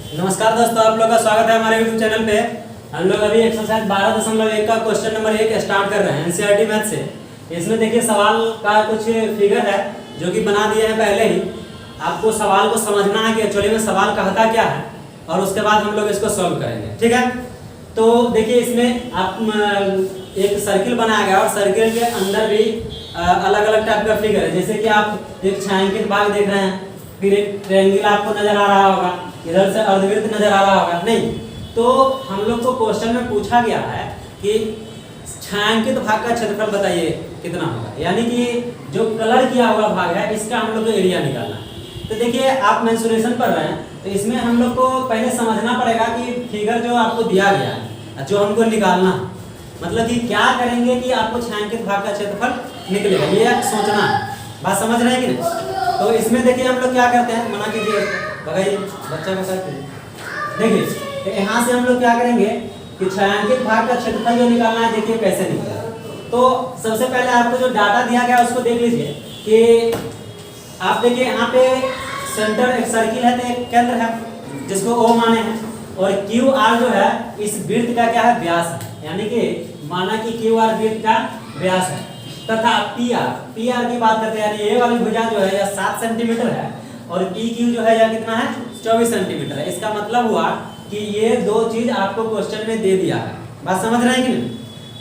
नमस्कार दोस्तों, आप लोग का स्वागत है हमारे YouTube चैनल पे। हम लोग अभी एक्सरसाइज 12.1 का क्वेश्चन नंबर 1 स्टार्ट कर रहे हैं एनसीईआरटी मैथ से। इसमें देखिए सवाल का कुछ फिगर है जो कि बना दिए हैं पहले ही। आपको सवाल को समझना है कि एक्चुअली में सवाल कहता क्या है और उसके बाद हम लोग इसको सॉल्व करेंगे, ठीक है। तो देखिए इसमें आप एक सर्किल बनाया गया और सर्किल के अंदर भी अलग अलग टाइप का फिगर है। जैसे कि आप एक छायांकित भाग देख रहे हैं, फिर एक ट्रायंगल आपको नजर आ रहा होगा, इधर से अर्धवृत्त नजर आ रहा होगा नहीं। तो हम लोग को क्वेश्चन में पूछा गया है कि छायांकित भाग का क्षेत्रफल बताइए कितना होगा, यानी कि जो कलर किया हुआ भाग है इसका हम लोग को एरिया निकालना है। तो देखिए आप मेंसुरेशन पढ़ रहे हैं तो इसमें हम लोग को पहले समझना पड़ेगा कि फिगर जो आपको दिया गया है जो हमको निकालना है, मतलब कि क्या करेंगे कि आपको छायांकित भाग का क्षेत्रफल निकलेगा, ये सोचना है। बात समझ रहे हैं कि नहीं? तो इसमें देखिए हम लोग क्या करते हैं, मना कीजिए बताइए बच्चा को साथ देखिए। तो यहाँ से हम लोग क्या करेंगे कि छायांकित भाग का क्षेत्रफल जो निकालना है, देखिए कैसे निकलेगा। तो सबसे पहले आपको जो डाटा दिया गया उसको देख लीजिए कि आप देखिए यहाँ पे सेंटर एक सर्किल है तो एक केंद्र है जिसको O माने हैं, और क्यू आर जो है इस वृत्त का क्या है, व्यास है, यानी कि माना कि क्यू आर वृत्त का व्यास है। तथा पी आर की बात करते हैं, यानी ये वाली भुजा जो है यह 7 सेंटीमीटर है और पी क्यू जो है यह कितना है, 24 सेंटीमीटर है। इसका मतलब हुआ कि ये दो चीज आपको क्वेश्चन में दे दिया है। बात समझ रहे हैं कि नहीं?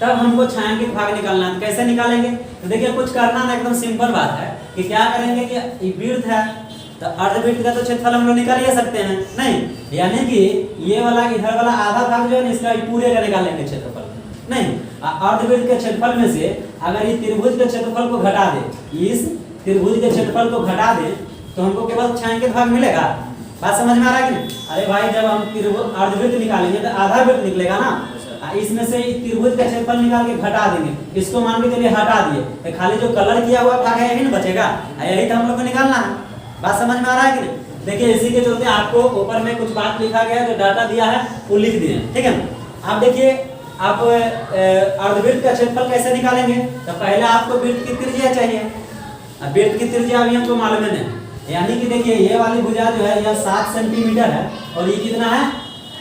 तब हमको छायांकित भाग निकालना है। कैसे निकालेंगे? तो देखिए कुछ करना ना, एकदम सिंपल बात है कि क्या करेंगे कि वृत्त है तो अर्धवृत्त का तो क्षेत्रफल हम लोग निकाल ही सकते हैं नहीं, यानी कि ये वाला इधर वाला आधा भाग जो है इसका पूरे का निकालेंगे क्षेत्रफल नहीं। अर्धवृत्त के क्षेत्रफल में से अगर ये त्रिभुज के क्षेत्रफल को घटा दे, इस त्रिभुज के क्षेत्रफल को घटा दे तो हमको केवल छायांकित भाग मिलेगा। बात समझ में आ रहा है कि नहीं? अरे भाई जब हम अर्धवृत्त निकालेंगे तो आधा वृत्त निकलेगा ना, इसमें से त्रिभुज का क्षेत्रफल निकाल के घटा देंगे, इसको मान के चलिए हटा दिए तो खाली जो कलर किया हुआ भाग है यही ना बचेगा, यही तो हम लोग को निकालना है। बात समझ में आ रहा है कि नहीं? देखिए इसी के चलते आपको ऊपर में कुछ बात लिखा गया है, जो डाटा दिया है वो लिख दिए, ठीक है ना। आप देखिए आप अर्धवृत्त का क्षेत्रफल कैसे निकालेंगे, तो पहले आपको वृत्त की त्रिज्या चाहिए। अब वृत्त की त्रिज्या अभी हमको मालूम है, यानी कि देखिए ये वाली भुजा जो है यह 7 सेंटीमीटर है और ये कितना है,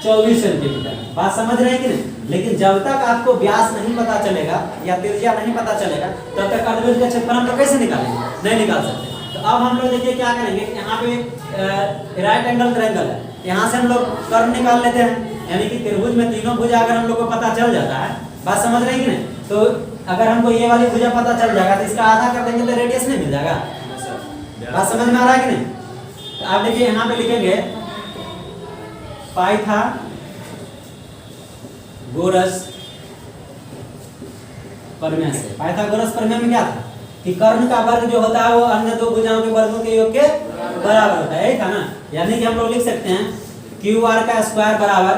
24 सेंटीमीटर। बात समझ रहे हैं कि नहीं? लेकिन जब तक आपको व्यास नहीं पता चलेगा या त्रिज्या नहीं पता चलेगा तब तक अर्धवृत्त का क्षेत्रफल हम लोग कैसे निकालेंगे, नहीं निकाल सकते। तो अब हम लोग देखिए क्या करेंगे, यहाँ पे राइट एंगल ट्रायंगल है, यहाँ से हम लोग कर्व निकाल लेते हैं, यानी कि त्रिभुज में तीनों भुजा अगर हम लोग को पता चल जाता है, बात समझ रहे हैं कि नहीं? तो अगर हमको ये वाली भुजा पता चल जाएगा तो इसका आधा कर देंगे तो रेडियस नहीं मिल जाएगा। बात समझ में आ रहा है कि नहीं? तो आप देखिए यहाँ पे लिखेंगे पाइथागोरस प्रमेय से। पाइथागोरस प्रमेय में क्या था कि कर्ण का वर्ग जो होता है वो अन्य दो भुजाओं के वर्गों के योग के बराबर होता है, यही था ना। यानी कि हम लोग लिख सकते हैं क्यू आर का स्क्वायर बराबर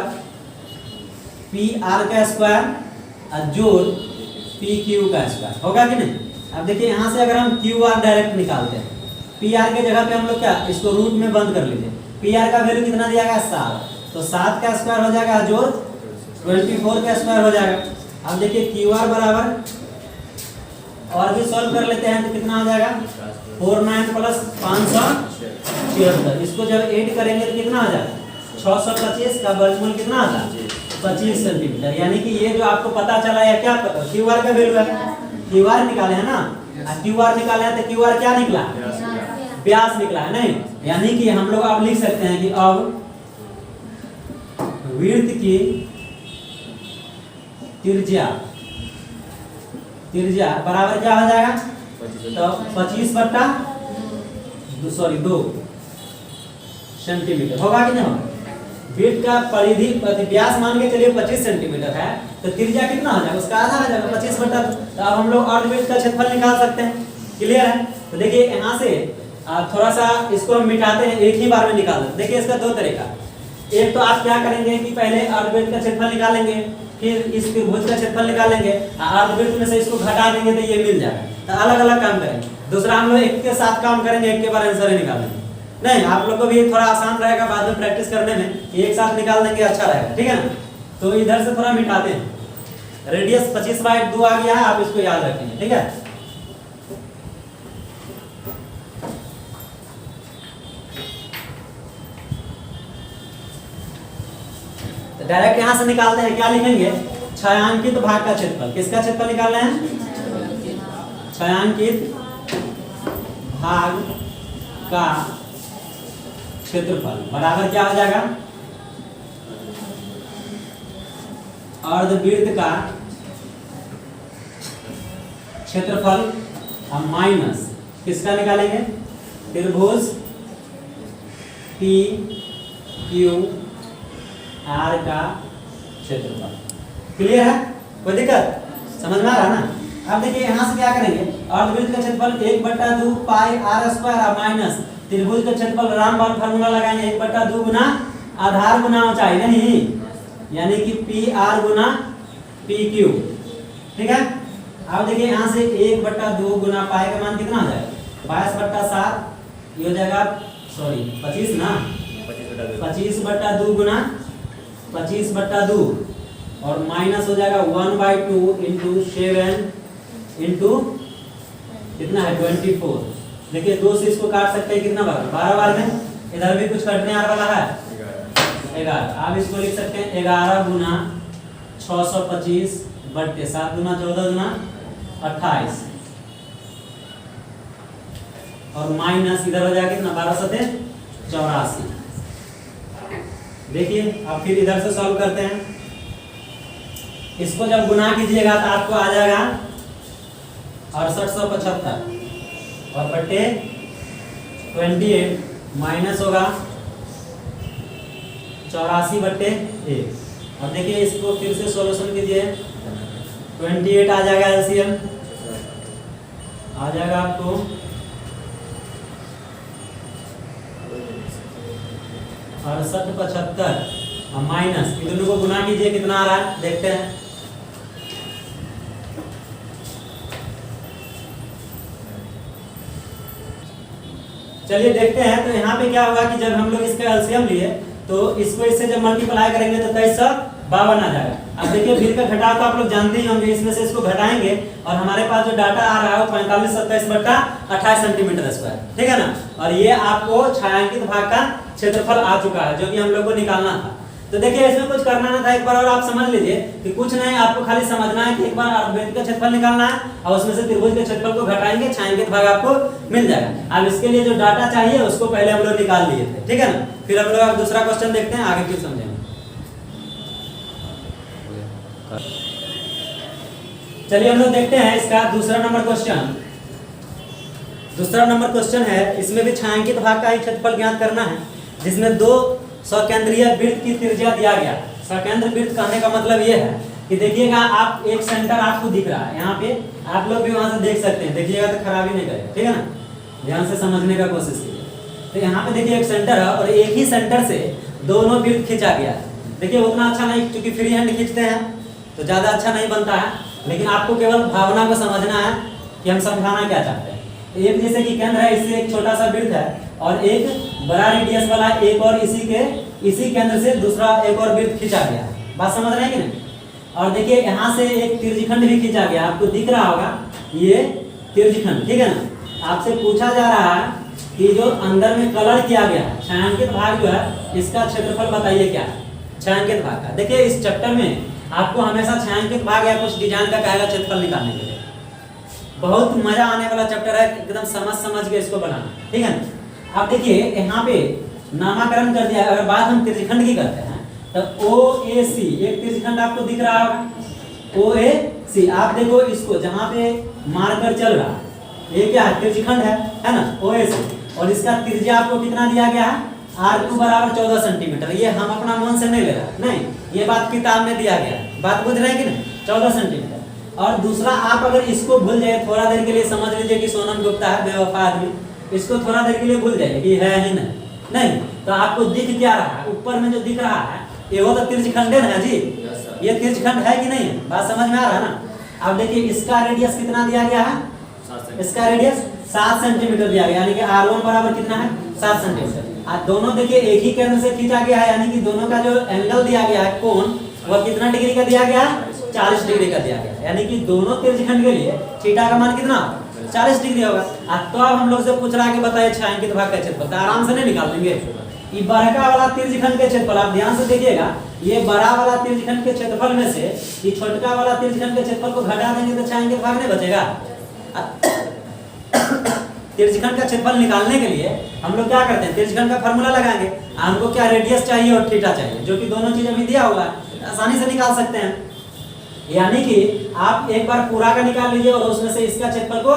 पी आर का स्क्वायर जोड़ पी क्यू का स्क्वायर, होगा कि नहीं? अब देखिए यहाँ से अगर हम क्यू आर डायरेक्ट निकालते हैं, पी आर के जगह पे हम लोग क्या इसको रूट में बंद कर लीजिए। पी आर का वैल्यू कितना दिया गया, 7, तो 7 का स्क्वायर हो जाएगा जोड़ 24 का स्क्वायर हो जाएगा। अब देखिए क्यू आर बराबर और भी सॉल्व कर लेते हैं तो कितना हो जाएगा, 49 प्लस 576। इसको जब ऐड करेंगे तो कितना हो जाएगा, 625 का वर्गमूल कितना आता है, 25 सेंटीमीटर। यानी कि ये जो आपको पता चला है क्या पता, क्यू आर का वैल्यू है, क्यू आर निकाले हैं ना, क्यू आर निकाले हैं तो क्यू आर क्या निकला, व्यास निकला है नहीं। यानी कि हम लोग अब लिख सकते हैं कि अब वृत्त की त्रिज्या बराबर क्या हो जाएगा, तो 25/2 सेंटीमीटर होगा कि नहीं होगा। वृत्त का परिधि व्यास मान के चलिए 25 सेंटीमीटर है तो त्रिज्या कितना हो जाएगा, उसका आधा हो जाएगा 25/2। तो अब हम लोग अर्धवृत्त का क्षेत्रफल निकाल सकते हैं, क्लियर है। तो देखिए यहाँ से थोड़ा सा इसको हम मिटाते हैं, एक ही बार में निकाल दें। देखिए इसका दो तरीका, एक तो आप क्या करेंगे कि पहले अर्धवृत्त का क्षेत्रफल निकालेंगे, फिर इस त्रिभुज का क्षेत्रफल निकालेंगे, अर्धवृत्त में से इसको घटा देंगे तो ये मिल जाएगा। तो अलग अलग काम करेंगे। दूसरा हम लोग एक के साथ काम करेंगे, एक के बार आंसर ही निकालेंगे नहीं। आप लोग को भी थोड़ा आसान रहेगा बाद में प्रैक्टिस करने में, एक साथ निकाल देंगे अच्छा रहेगा, ठीक है ना। तो इधर से थोड़ा मिटाते हैं, रेडियस 25/2 आ गया है, आप इसको याद रखेंगे, ठीक है। डायरेक्ट यहाँ से निकालते हैं, क्या लिखेंगे, छायांकित भाग का क्षेत्रफल। किसका क्षेत्रफल निकाल रहे हैं, छायांकित भाग का क्षेत्रफल बराबर क्या हो जाएगा, अर्धवृत्त का क्षेत्रफल और माइनस किसका निकालेंगे, त्रिभुज पी क्यू आर का क्षेत्रफल। क्लियर है, कोई दिक्कत, समझ में आ रहा है ना। अब देखिए यहाँ से क्या करेंगे, अर्धवृत्त का क्षेत्रफल 1/2 पाई आर स्क्वायर और माइनस त्रिभुज का क्षेत्रफल, रामबाण फार्मूला लगाएंगे, 1/2 गुना आधार गुना ऊंचाई, नहीं यानी कि पी आर गुना पी क्यू। ठीक है, अब देखिए यहाँ से 1/2 गुना पाई का मान कितना हो जाएगा, 22/7, ये हो जाएगा सॉरी 25 ना, 25/2 गुना 25/2 और माइनस हो जाएगा 1/2 इंटू 7 इंटू कितना है 24। देखिए 2 से इसको काट सकते हैं, कितना बार, 12 बार में। इधर भी कुछ कटने आने वाला है 11। आप इसको लिख सकते हैं 11 गुना 625 बट्टे 7 गुना 14 गुना 28 और माइनस इधर हो जाएगा कितना, 12 सते 84। देखिए अब फिर इधर से सॉल्व करते हैं, इसको जब गुना कीजिएगा तो आपको आ जाएगा 6875 और बट्टे 28 माइनस होगा 84/1। और देखिए इसको फिर से सॉल्यूशन कीजिए, 28 आ जाएगा एलसीएम, आ जाएगा आपको 6875 और माइनस, इन दोनों को गुना कीजिए, कितना आ रहा है देखते हैं। चलिए देखते हैं, तो यहाँ पे क्या होगा कि जब हम लोग इसका एलसीएम लिए तो इसको इससे जब मल्टीप्लाई करेंगे तो 2352 आ जाएगा। अब देखिए फिर का घटाव तो आप लोग जानते ही होंगे, इसमें से इसको घटाएंगे और हमारे पास जो डाटा आ रहा है वो 4527/28 सेंटीमीटर स्क्वायर। ठीक है ना, और ये आपको छायांकित भाग का क्षेत्रफल आ चुका है जो कि हम लोग को निकालना था। तो देखिए इसमें कुछ करना ना था, एक बार और आप समझ लीजिए कि कुछ नहीं, आपको खाली समझना है कि एक बार अर्धवृत्त का क्षेत्रफल निकालना है और उसमें से त्रिभुज के क्षेत्रफल को घटाएंगे, छायांकित भाग आपको मिल जाएगा। अब इसके लिए जो डाटा चाहिए उसको पहले हम लोग निकाल लिए थे। ठीक है ना, फिर हम लोग अब दूसरा क्वेश्चन देखते हैं, आगे फिर समझेंगे। चलिए हम लोग देखते हैं इसका दूसरा नंबर क्वेश्चन। दूसरा नंबर क्वेश्चन है, इसमें भी छायांकित भाग का ही क्षेत्रफल ज्ञात करना है, जिसमें 2 सकेंद्रीय वृत्त की त्रिज्या दिया गया। सकेंद्र वृत्त कहने का मतलब ये है कि देखिएगा आप एक सेंटर आपको दिख रहा है, यहाँ पे आप लोग भी वहां से देख सकते हैं, देखिएगा तो खराबी नहीं करेगा। ठीक है ना, ध्यान से समझने का कोशिश कीजिए। तो यहाँ पे देखिए एक सेंटर है और एक ही सेंटर से दोनों वृत्त खींचा गया है। देखिए उतना अच्छा नहीं, क्योंकि फ्री हैंड खींचते हैं तो ज्यादा अच्छा नहीं बनता है, लेकिन आपको केवल भावना को समझना है कि हम समझाना क्या चाहते हैं। एक जैसे कि केंद्र है, इससे एक छोटा सा वृत्त है और एक बड़ा रेडियस वाला एक और इसी केंद्र से दूसरा एक और वृत्त खींचा गया है। बात समझ रहे हैं कि नहीं। और देखिए यहाँ से एक तिरछिखंड भी खींचा गया, आपको दिख रहा होगा ये तिरछिखंड। ठीक है ना, आपसे पूछा जा रहा है कि जो अंदर में कलर किया गया है छायांकित भाग जो है, इसका क्षेत्रफल बताइए क्या है छायांकित भाग का। देखिए इस चैप्टर में आपको हमेशा छायांकित भाग या कुछ डिजाइन का कहेगा क्षेत्रफल निकालने के लिए। बहुत मजा आने वाला चैप्टर है, एकदम समझ के इसको बनाना। ठीक है ना। अब देखिए यहाँ पे नामकरण कर दिया। अगर बात हम त्रिज्यखंड की करते हैं तो OAC एक त्रिज्यखंड आपको दिख रहा होगा, OAC। आप देखो इसको जहाँ पे मार्कर चल रहा है, ये क्या है त्रिज्यखंड है ना, OAC। और इसका त्रिज्या आपको कितना दिया गया है, R2 बराबर 14 सेंटीमीटर। ये हम अपना मन से नहीं ले रहा, नहीं, ये बात किताब में दिया गया है। बात बुझ रहे हैं कि नहीं, 14 सेंटीमीटर। और दूसरा, आप अगर इसको भूल जाए थोड़ा देर के लिए, समझ लीजिए कि सोनम गुप्ता है बेवफा आदमी, इसको थोड़ा देर के लिए भूल जाइए कि है ही नहीं, तो आपको दिख क्या रहा है, ऊपर में जो दिख रहा है ये वो तो त्रिज्यखंड है जी। ये त्रिज्यखंड है कि नहीं है, बात समझ में आ रहा है ना। अब देखिए इसका रेडियस कितना दिया गया है, इसका रेडियस 7 सेंटीमीटर दिया गया, यानी कि R1 बराबर कितना है 7 सेंटीमीटर। दोनों देखिए एक ही केंद्र से खींचा गया है, यानी कि दोनों का जो एंगल दिया गया है कोण, वह कितना डिग्री का दिया गया है, 40 डिग्री का दिया गया है। यानी कि दोनों त्रिज्यखंड के लिए थीटा का मान कितना 40 डिग्री होगा। तो अब हम लोग से पूछ रहा है कि बताइए छायांकित भाग का क्षेत्रफल, तो आराम से नहीं निकाल देंगे। ये बड़का वाला त्रिज्यखंड के क्षेत्रफल, आप ध्यान से देखिएगा, ये बड़ा वाला त्रिज्यखंड के क्षेत्रफल में से ये छोटका वाला त्रिज्यखंड के क्षेत्रफल को घटा देंगे तो छायांकित भाग नहीं बचेगा। त्रिज्यखंड का क्षेत्रफल निकालने के लिए हम लोग क्या करते हैं, त्रिज्यखंड का फार्मूला लगाएंगे। हमको क्या रेडियस चाहिए और थीटा चाहिए, जो कि दोनों चीज अभी दिया हुआ है, आसानी से निकाल सकते हैं। यानी कि आप एक बार पूरा का निकाल लीजिए और उसमें से इसका क्षेत्रफल को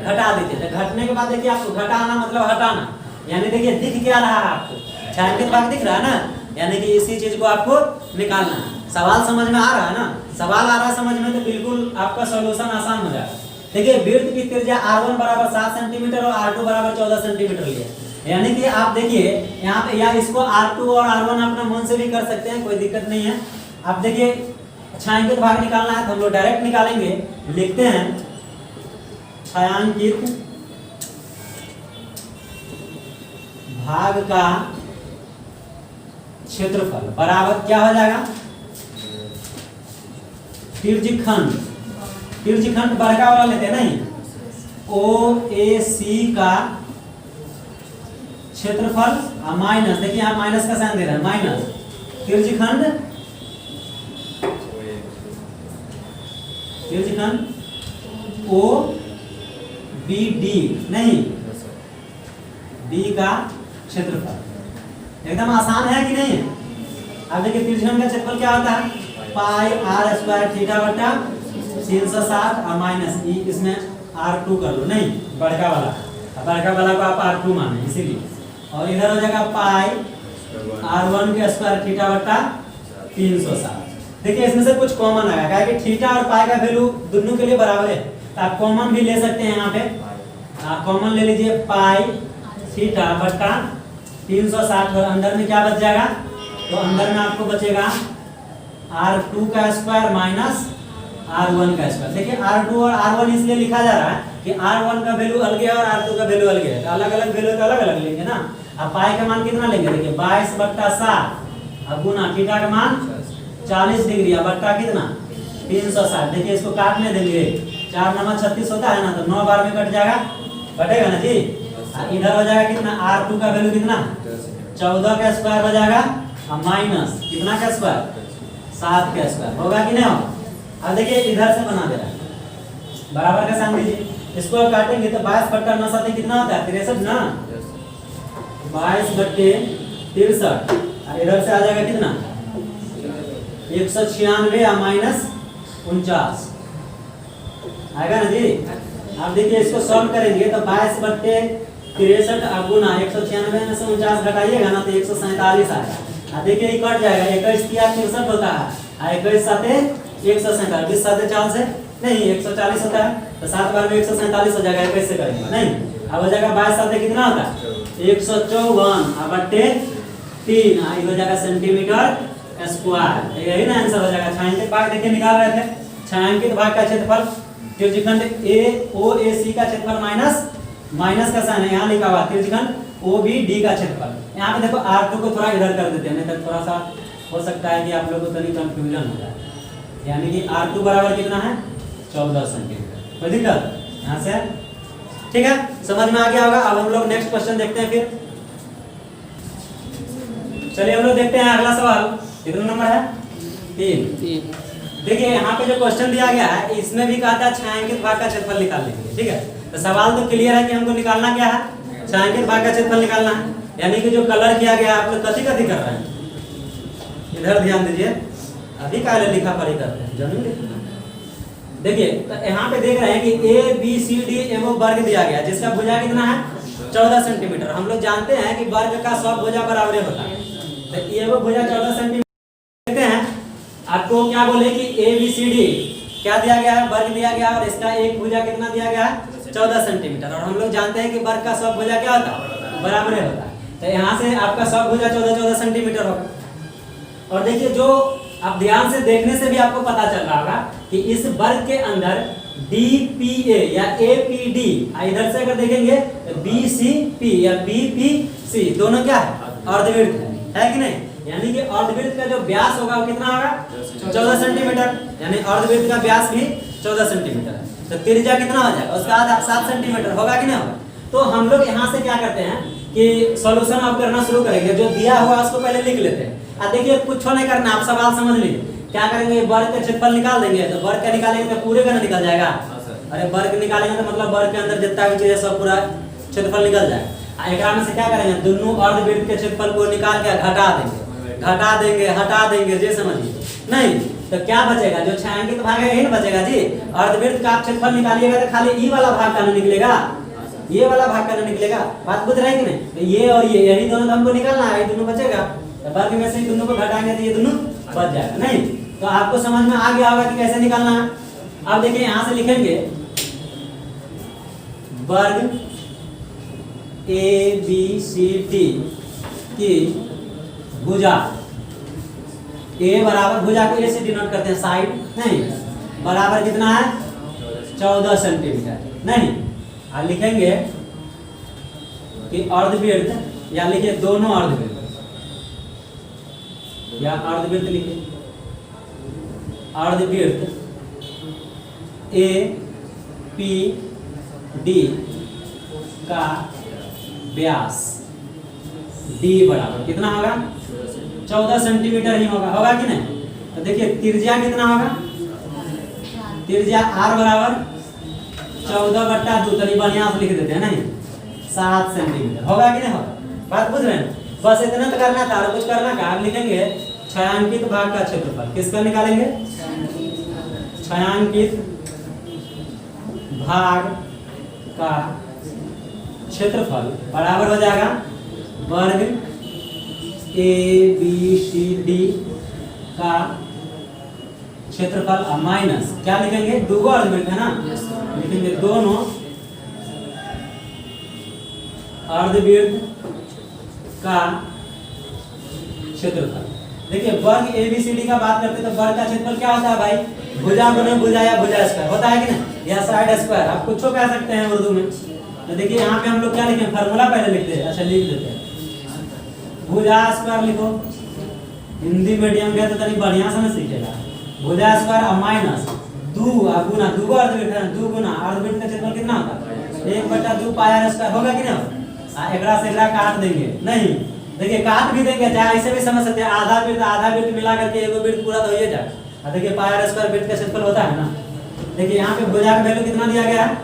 घटा दीजिए। तो घटने के बाद देखिए आपको घटाना मतलब हटाना, यानी देखिए दिख क्या रहा है आपको, छायांकित भाग दिख रहा है ना, यानी कि इसी चीज को आपको निकालना है। सवाल समझ में आ रहा है ना, सवाल आ रहा है समझ में तो बिल्कुल आपका सॉल्यूशन आसान हो जाएगा। देखिए वृत्त की त्रिज्या r1 बराबर 7 सेंटीमीटर और r2 बराबर 14 सेंटीमीटर लिए, यानी कि आप देखिए यहाँ पे, या इसको r2 और r1 अपना मन से भी कर सकते हैं, कोई दिक्कत नहीं है। आप देखिए छायांकित भाग निकालना है तो हम लोग डायरेक्ट निकालेंगे, लिखते हैं छायांकित भाग का क्षेत्रफल बराबर क्या हो जाएगा, त्रिज्यखंड बड़का वाला लेते हैं नहीं, OAC का क्षेत्रफल माइनस, देखिए यहाँ माइनस का साइन दे रहा है, माइनस त्रिज्यखंड OBD नहीं, D का क्षेत्रफल। एकदम आसान है कि नहीं है। अब देखिए त्रिज्यखंड का क्षेत्रफल क्या होता है, पाई r स्क्वायर थीटा बटा 360 और माइनस ई, इसमें r2 कर लो, नहीं बड़का वाला को आप r2 माने इसीलिए, और इधर हो जाएगा पाई r1 के स्क्वायर थीटा बटा 360। देखिए इसमें से कुछ कॉमन आएगा, क्या है कि थीटा और पाई का वैल्यू दोनों के लिए बराबर है, तो आप कॉमन भी ले सकते हैं। यहाँ पे आप कॉमन ले लीजिए, पाई थीटा बटा 360 और अंदर में क्या बच जाएगा, तो अंदर में आपको बचेगा r2 का स्क्वायर माइनस r1 का स्क्वायर। देखिए r2 और r1 इसलिए लिखा जा रहा है कि r1 का वैल्यू अलग है और r2 का वैल्यू अलग है, तो अलग अलग वैल्यू तो अलग अलग लेंगे ना। अब पाई का मान कितना लेंगे, देखिए 22/7 अब गुना थीटा का मान 40 डिग्री अब बट्टा कितना 360। देखिए इसको काटने देंगे, 4 9 36 होता है ना, तो 9 बार में कट जाएगा, कटेगा ना जी। इधर हो जाएगा कितना, r2 का वैल्यू कितना 14 का स्क्वायर हो जाएगा और माइनस कितना का स्क्वायर 7 का स्क्वायर, होगा कि नहीं होगा। अब देखिए इधर से बना दे रहा है, बराबर का साइन दीजिए, इसको अब काटेंगे तो 22/9 कितना होता है 63 ना, 22/63 और इधर से आ जाएगा कितना 196 और माइनस 49 आएगा ना जी। अब देखिए इसको सॉल्व करेंगे तो 22/63 गुना 196 में से 49 घटाइएगा ना तो 147 आएगा। देखिए ये कट जाएगा, 21 3 63 होता है, 21 7 147, 20 7 4 से नहीं 140 होता है, तो 7 बार में 147 हो जाएगा, 21 से करेंगे नहीं। अब हो जाएगा 22 7 कितना होता है 154/3 हो जाएगा सेंटीमीटर स्क्वायर, यही ना आंसर हो जाएगा। छायांकित भाग देखिए निकाल रहे थे, छायांकित भाग का क्षेत्रफल त्रिज्यखंड OAC का क्षेत्रफल माइनस का साइन है यहाँ लिखा हुआ, त्रिज्यखंड OBD का क्षेत्रफल। यहाँ पे देखो R2 को थोड़ा इधर कर देते हैं, नहीं तो थोड़ा सा हो सकता है कि आप लोगों को थोड़ी कंफ्यूजन हो जाए। यानी कि R2 बराबर कितना है 14 सेंटीमीटर, कोई दिक्कत यहाँ से, ठीक है समझ में आ गया होगा। अब हम लोग नेक्स्ट क्वेश्चन देखते हैं फिर, चलिए हम लोग देखते हैं अगला सवाल, कितना नंबर है 3। देखिए यहाँ पे जो क्वेश्चन दिया गया है इसमें भी कहा था छायांकित भाग का क्षेत्रफल निकालने के लिए, ठीक है। तो सवाल तो क्लियर है कि हमको निकालना क्या है, छायांकित भाग का क्षेत्रफल निकालना है। यानी कि जो कलर किया गया आप लोग कथी कथी कर रहे हैं, इधर ध्यान दीजिए, अभी काले लिखा पढ़ी करते हैं जरूर। देखिए तो यहाँ पे देख रहे हैं कि ABCD एगो वर्ग दिया गया जिसका भुजा कितना है 14 सेंटीमीटर। हम लोग जानते हैं कि वर्ग का सब भुजा बराबर होता है, तो एगो भुजा 14 सेंटीमीटर देखते हैं। आपको क्या बोले कि ABCD क्या दिया गया है, वर्ग दिया गया और इसका एक भुजा कितना दिया गया है 14 सेंटीमीटर, और हम लोग जानते हैं कि वर्ग का सब भुजा क्या होता है बराबर होता है। तो यहाँ से आपका सब भुजा 14 सेंटीमीटर होगा। और देखिए जो आप ध्यान से देखने से भी आपको पता चल रहा होगा कि इस वर्ग के अंदर DPA या APD, इधर से अगर देखेंगे तो BCP या BPC दोनों क्या है अर्धवृत्त है कि नहीं। यानी कि अर्धवृत्त का जो व्यास होगा वो कितना होगा 14 सेंटीमीटर, यानी अर्धवृत्त का व्यास भी 14 सेंटीमीटर है। तो त्रिज्या कितना हो जाएगा उसका आधा 7 सेंटीमीटर होगा कि नहीं होगा। तो हम लोग यहाँ से क्या करते हैं कि सॉल्यूशन आप करना शुरू करेंगे, जो दिया हुआ उसको पहले लिख लेते हैं। अब देखिए कुछ नहीं करना, आप सवाल समझ लीजिए। क्या करेंगे, वर्ग का क्षेत्रफल निकाल देंगे, तो वर्ग का निकालेंगे तो पूरे का निकल जाएगा। अरे वर्ग निकालेंगे तो मतलब वर्ग के अंदर जितना भी चीज है सब पूरा क्षेत्रफल निकल जाएगा। एकरा में से क्या करेंगे, दोनों अर्धवृत्त के क्षेत्रफल को निकाल के हटा देंगे, हटा देंगे जे समझिए। नहीं तो क्या बचेगा, जो छायांकित भाग है यही बचेगा जी। अर्धवृत्त का आप क्षेत्रफल निकालिएगा तो खाली ई वाला भाग का नहीं निकलेगा, ये वाला भाग का नहीं निकलेगा। बात बुझ रहे हैं कि नहीं? तो ये और ये यही दोनों हमको निकालना है, ये दोनों बचेगा। तो वर्ग में से दोनों को घटाएंगे तो ये दोनों बच जाएगा। नहीं तो आपको समझ में आ गया होगा कि कैसे निकालना है। अब देखिए यहां से लिखेंगे वर्ग ABCD की भुजा, ए बराबर, भुजा को ए से डिनोट करते हैं साइड, नहीं बराबर कितना है 14 सेंटीमीटर। नहीं अब लिखेंगे कि अर्धवृत्त, या लिखिए दोनों अर्धवृत्त, या अर्धवृत्त लिखिए, अर्धवृत्त APD का व्यास D बराबर कितना होगा 14 सेंटीमीटर ही होगा कि नहीं? तो देखिए त्रिज्या कितना होगा, त्रिज्या R बराबर 14/2, तनी बढ़िया से लिख देते हैं, नहीं 7 सेंटीमीटर होगा कि नहीं होगा? बात बुझ रहे हैं? बस इतना तो करना था, और कुछ करना का। अब लिखेंगे छायांकित भाग का क्षेत्रफल, किसका निकालेंगे, छायांकित भाग का क्षेत्रफल बराबर हो जाएगा वर्ग ABCD का क्षेत्रफल माइनस क्या लिखेंगे, दो अर्धवृत्त है ना, लिखेंगे दोनों अर्धवृत्त का क्षेत्रफल। देखिए वर्ग ABCD का बात करते हैं तो वर्ग का क्षेत्रफल क्या होता है भाई, भुजा गुने भुजा या भुजा स्क्वायर होता है कि नहीं, या साइड स्क्वायर, आप कुछ कह सकते हैं उर्दू में। तो देखिए यहाँ पे हम लोग क्या लिखें, फार्मूला पहले लिखते हैं, अच्छा लिख देते हैं, भुजा स्क्वायर लिखो, हिंदी मीडियम के तो तनी बढ़िया से न सीखेगा। भुजा स्क्वायर माइनस दू गुना, दू अर्धवृत्त है, दू गुना अर्धवृत्त का क्षेत्रफल कितना होता है 1/2 पाई स्क्वायर होगा कि नहीं। एकरा से एकरा काट देंगे, नहीं देखिए काट भी देंगे, चाहे ऐसे भी समझ सकते हैं, आधा वृत्त मिला करके एगो वृत्त पूरा तो हो जाए। देखिए पाई स्क्वायर वृत्त का क्षेत्रफल होता है ना। देखिए यहाँ पे भुजा का वैल्यू कितना दिया गया है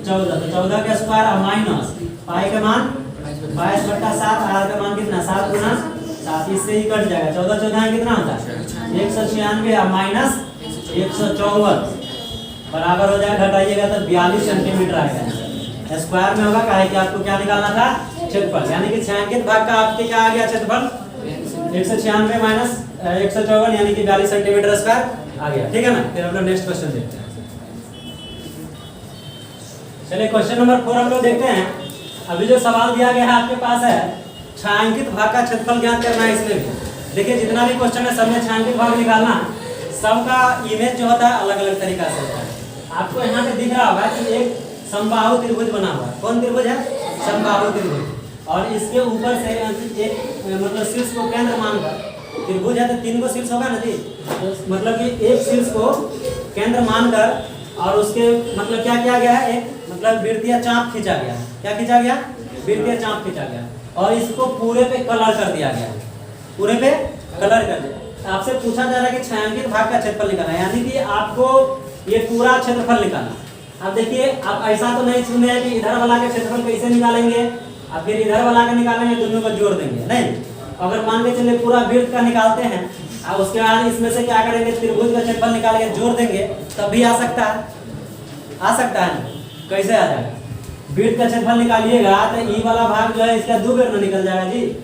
14, तो 14 का स्क्वायर माइनस पाई का मान 22/7, आर का मान कितना 7 गुना 7, इससे ही कट जाएगा। 14 14 कितना होता है 196 माइनस 154 बराबर हो जाएगा, घटाइएगा तो 42 सेंटीमीटर आएगा। स्क्वायर में होगा काहे कि आपको क्या निकालना था, क्षेत्रफल, यानी कि छायांकित भाग का आपके क्या आ गया क्षेत्रफल 196 माइनस 154 यानी कि 42 सेंटीमीटर स्क्वायर आ गया। ठीक है ना। फिर हम लोग नेक्स्ट क्वेश्चन देखते हैं। चलिए क्वेश्चन नंबर 4 हम लोग देखते हैं। अभी जो सवाल दिया गया है आपके पास है छायांकित भाग का क्षेत्रफल ज्ञात करना है। इसमें भी देखिए जितना भी क्वेश्चन है सब में छायांकित भाग निकालना, सबका इमेज जो होता है अलग अलग तरीका से होता है। आपको यहाँ पे दिख रहा होगा कि एक समबाहु त्रिभुज बना हुआ है। कौन त्रिभुज है, समबाहु त्रिभुज, और इसके ऊपर से एक मतलब शीर्ष को केंद्र मानकर, त्रिभुज है तो 3 को शीर्ष होगा ना जी, तो मतलब कि एक शीर्ष को केंद्र मानकर और उसके मतलब क्या किया गया है, एक मतलब वृत्तीय चाप खींचा गया। क्या खींचा गया, वृत्तीय चाप खींचा गया, और इसको पूरे पे कलर कर दिया गया, पूरे पे कलर कर दिया। आपसे पूछा जा रहा है कि छायांकित भाग का क्षेत्रफल निकालना, यानी कि आपको ये पूरा क्षेत्रफल निकालना। अब देखिए आप ऐसा तो नहीं सुने हैं कि इधर वाला का क्षेत्रफल कैसे निकालेंगे, अब फिर इधर वाला का निकालेंगे, दोनों को जोड़ देंगे, नहीं। अगर मान के चलिए पूरा वृत्त का निकालते हैं और उसके बाद इसमें से क्या करेंगे, त्रिभुज का क्षेत्रफल निकाल के जोड़ देंगे, तब भी आ सकता है, आ सकता है। कैसे आ जाएगा, वृत्त का क्षेत्रफल निकालिएगा तो ई वाला भाग जो है इसका 2 गुना निकल जाएगा जी।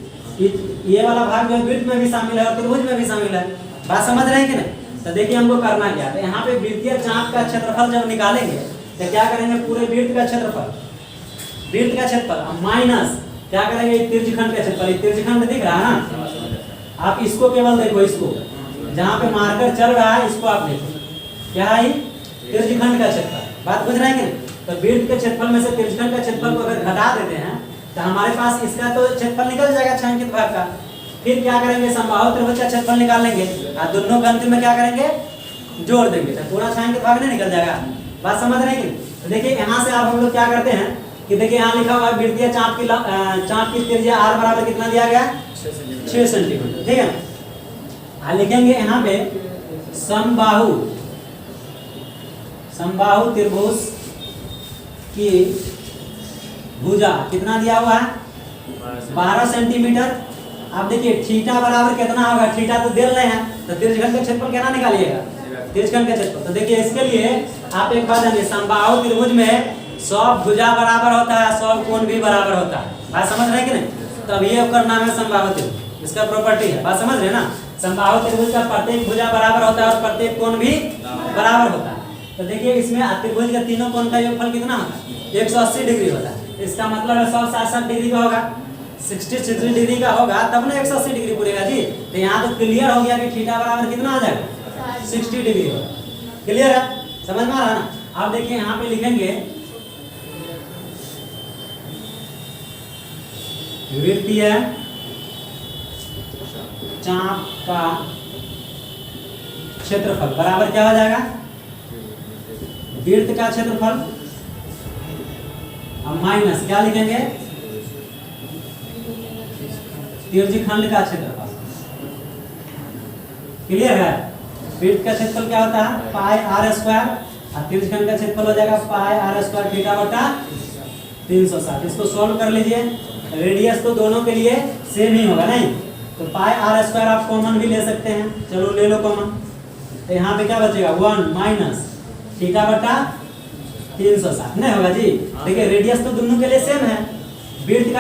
ये वाला भाग जो है वृत्त में भी शामिल है और त्रिभुज में भी शामिल है। बात समझ रहे हैं कि नहीं। तो देखिए हमको करना क्या है, यहाँ पे वृत्तीय चाप का क्षेत्रफल जब निकालेंगे तो क्या करेंगे, पूरे वृत्त का क्षेत्रफल, वृत्त का क्षेत्रफल माइनस क्या करेंगे, त्रिज्यखंड का क्षेत्रफल। त्रिज्यखंड दिख रहा है ना, आप इसको केवल देखो, इसको जहाँ पे मार्कर चल रहा है इसको आप देखो, क्या है त्रिज्यखंड का क्षेत्रफल। बात बुझ रहे हैं कि तो वृत्त के क्षेत्रफल में से त्रिज्यखंड का क्षेत्रफल को अगर घटा देते हैं तो हमारे पास इसका तो क्षेत्रफल निकल जाएगा छायांकित भाग का। फिर क्या करेंगे, समबाहु त्रिभुज का क्षेत्रफल निकाल लेंगे और दोनों का अंतिम में क्या करेंगे, जोड़ देंगे, तो पूरा छायांकित भाग नहीं निकल जाएगा। बात समझ रहे हैं कि। तो देखिए यहाँ से आप हम लोग क्या करते हैं, कि देखिए यहाँ लिखा हुआ है वृत्तीय चाप की त्रिज्या r बराबर कितना दिया गया है 6 सेंटीमीटर। ठीक है, लिखेंगे यहाँ पे समबाहु त्रिभुज की भुजा कितना दिया हुआ है 12 सेंटीमीटर। आप देखिए थीटा बराबर कितना होगा, थीटा तो दे रहे हैं, तो दीर्घखंड का क्षेत्रफल कितना निकालिएगा, दीर्घखंड का क्षेत्रफल। तो देखिए इसके लिए आप एक बात जानिए, समबाहु त्रिभुज में सब भुजा बराबर होता है, सब कोण भी बराबर होता है। बात समझ रहे हैं कि नहीं? तो अब ये उसका नाम है समबाहु त्रिभुज, इसका प्रॉपर्टी है। बात समझ रहे हैं ना? समबाहु त्रिभुज का प्रत्येक भुजा बराबर होता है और प्रत्येक कोण भी बराबर होता है। तो देखिए इसमें त्रिभुज के तीनों कोण का योगफल कितना होता है 180 डिग्री होता है। इसका मतलब है 160 डिग्री का होगा, 60 डिग्री का होगा तब ना 180 डिग्री पूरेगा जी। तो यहाँ तो क्लियर हो गया कि थीटा बराबर कितना आ जाएगा 60 डिग्री होगा। क्लियर है, समझ में आ रहा ना? आप देखिए यहाँ पे लिखेंगे वृत्तीय चाप का क्षेत्रफल बराबर क्या हो जाएगा वृत्त का क्षेत्रफल माइनस क्या लिखेंगे त्रिज्यखंड का क्षेत्रफल। क्लियर है? वृत्त का क्षेत्रफल क्या होता है पाई r स्क्वायर और त्रिज्यखंड का क्षेत्रफल हो जाएगा पाई r स्क्वायर थीटा बटा 360। इसको सॉल्व कर लीजिए, रेडियस तो दोनों के लिए सेम ही होगा नहीं, तो पाई r स्क्वायर आप कॉमन भी ले सकते हैं, चलो ले लो कॉमन। तो यहाँ पे क्या बचेगा 1 माइनस थीटा बटा 360 नहीं होगा जी। देखिए रेडियस तो दोनों के लिए सेम है, वृत्त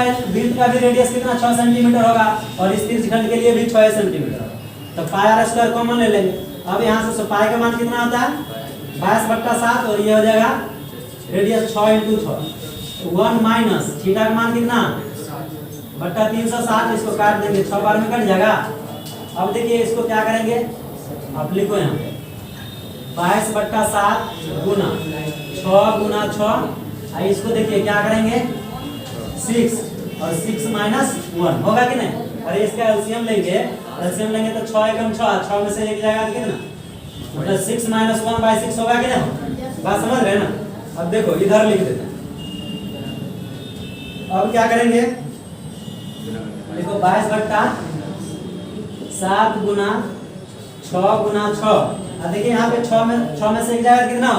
का भी रेडियस कितना 6 सेंटीमीटर होगा और इस त्रिज्यखंड के लिए भी 6 सेंटीमीटर होगा। तो पाई r स्क्वायर कॉमन ले लेंगे। अब यहाँ से पाई का मान कितना होता है 22/7 और ये हो जाएगा रेडियस 6 × 6 1 माइनस थीटा का मान कितना बट्टा 360। इसको काट देंगे 6 बार में कट जाएगा। अब देखिए इसको क्या करेंगे, आप लिखो यहाँ पे 22/7 गुना 6 × 6। इसको देखिए क्या करेंगे 6 और 6 माइनस 1 होगा कि नहीं? अरे इसका एलसीएम लेंगे तो 6 एकम 6 में से एक जाएगा कितना मतलब 6 माइनस 1/6 होगा कि नहीं? बात समझ रहे हैं ना? अब देखो इधर लिख देते हैं। अब क्या करेंगे देखो 22/7 गुना 6 गुना 6। अब देखिए यहाँ पे 6 में से एक जाएगा कितना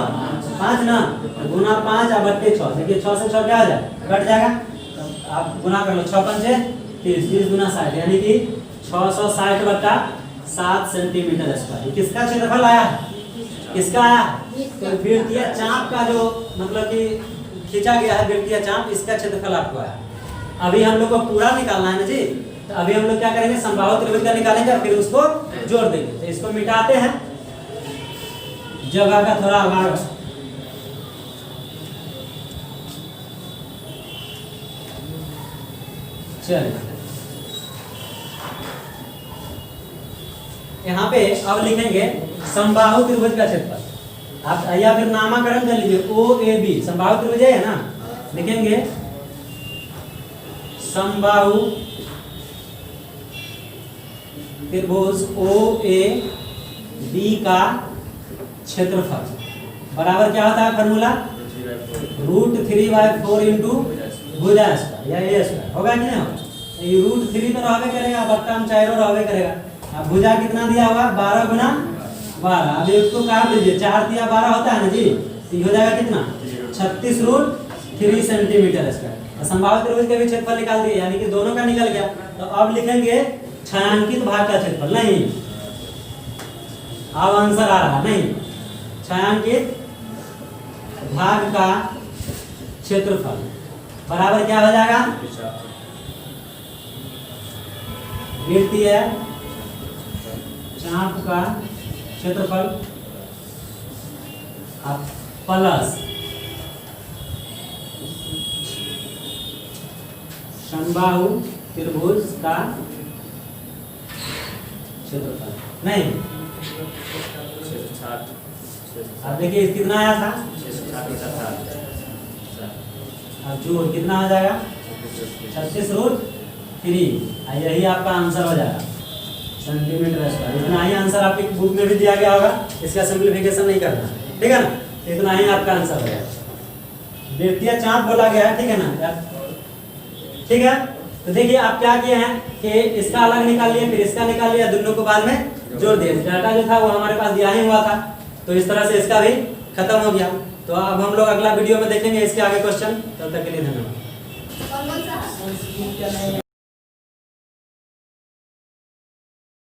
5 ना, गुना 5 और बट्टे 6। देखिए 6 से 6 क्या हो जाए कट जाएगा, आप गुना कर लो 6 पंचे 30 30 गुना 60 यानी कि 660/7 सेंटीमीटर स्क्वायर। किसका क्षेत्रफल आया है? किसका आया? तो वृत्तीय चाप का जो मतलब कि खींचा गया है वृत्तीय चाप, इसका क्षेत्रफल आपको आया। अभी हम लोग को पूरा निकालना है ना जी, तो अभी हम लोग क्या करेंगे समबाहु त्रिभुज का निकालेंगे और फिर उसको जोड़ देंगे। तो इसको मिटाते हैं, जगह का थोड़ा अभाव है। चलिए यहाँ पे अब लिखेंगे समबाहु त्रिभुज का क्षेत्रफल। आप या फिर नामकरण कर लीजिए OAB समबाहु त्रिभुज है ना, लिखेंगे समबाहु त्रिभुज OAB का क्षेत्रफल बराबर क्या होता है फॉर्मूला √3/4 इंटू भुजा स्क्वायर या ए स्क्वायर होगा कि नहीं होगा? ये √3 तो रहबे करेगा, बट्टा हम चारों रहबे करेगा। अब भुजा कितना दिया हुआ 12 गुना 12। अब इसको काट लीजिए 4 × 12 होता है ना जी, तो ये हो जाएगा कितना 36√3 सेंटीमीटर स्क्वायर। समबाहु त्रिभुज का भी क्षेत्रफल निकाल दिए यानी कि दोनों का निकल गया। तो अब लिखेंगे छायांकित भाग का क्षेत्रफल। नहीं, अब आंसर आ रहा नहीं, छायांकित भाग का क्षेत्रफल बराबर क्या हो जाएगा वृत्तीय चाप का क्षेत्रफल प्लस समबाहु त्रिभुज का क्षेत्रफल। नहीं, अब देखिए कितना आया था अब जोड़ कितना हो जाएगा 36√3। यही आपका आंसर हो जाएगा सेंटीमीटर स्क्वायर। इतना ही आंसर आपकी बुक में भी दिया गया होगा, इसका सिंप्लीफिकेशन नहीं करना, ठीक है ना? इतना ही आपका आंसर हो जाएगा। द्वितीय चाप बोला गया है, ठीक है ना। ठीक है, तो देखिए आप क्या किए हैं कि इसका अलग निकाल लिए, फिर इसका निकाल लिया, दोनों को बाद में जोड़ दिए। डाटा जो था वो हमारे पास दिया ही हुआ था, तो इस तरह से इसका भी खत्म हो गया। तो अब हम लोग अगला वीडियो में देखेंगे इसके आगे क्वेश्चन। तब तक के लिए धन्यवाद।